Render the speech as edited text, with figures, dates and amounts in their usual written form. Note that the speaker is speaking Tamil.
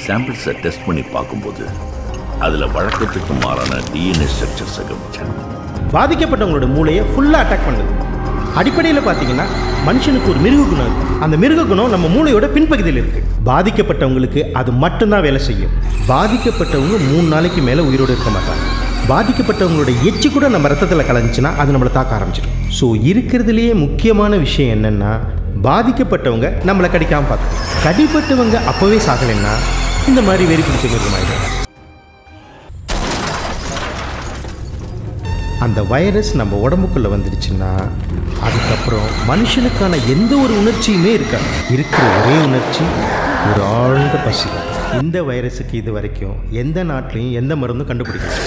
சாம்பிள்ஸை டெஸ்ட் பண்ணி பார்க்கும்போது அதில் வழக்கத்துக்கு மாறான டிஎன்ஏ ஸ்ட்ரக்சர்ஸை கவனிச்சேன். பாதிக்கப்பட்டவங்களோட மூளையை ஃபுல்லாக அட்டாக் பண்ணுது. அடிப்படையில் பார்த்தீங்கன்னா மனுஷனுக்கு ஒரு மிருக குணம் இருக்குது. அந்த மிருக குணம் நம்ம மூளையோட பின்பகுதியில் இருக்குது. பாதிக்கப்பட்டவங்களுக்கு அது மட்டும்தான் வேலை செய்யும். பாதிக்கப்பட்டவங்க 3 நாளைக்கு மேலே உயிரோடு இருக்க மாட்டாங்க. பாதிக்கப்பட்டவங்களோட எச்சு கூட நம்ம ரத்தத்தில் கலந்துச்சுன்னா அது நம்மளை தாக்க ஆரம்பிச்சிடும். ஸோ இருக்கிறதுலேயே முக்கியமான விஷயம் என்னென்னா, பாதிக்கப்பட்டவங்க நம்மளை கடிக்காமல் பார்த்து, கடிப்பட்டவங்க அப்போவே சாகலைன்னா இந்த மாதிரி வெறி பிடிச்ச மிருகமாயிடும். அந்த வைரஸ் நம்ம உடம்புக்குள்ளே வந்துடுச்சுன்னா அதுக்கப்புறம் மனுஷனுக்கான எந்த ஒரு உணர்ச்சியுமே இருக்காது. இருக்கிற ஒரே உணர்ச்சி ஒரு ஆழ்ந்த பசி. இந்த வைரஸுக்கு இது வரைக்கும் எந்த நாட்டிலையும் எந்த மருந்தும் கண்டுபிடிக்கல.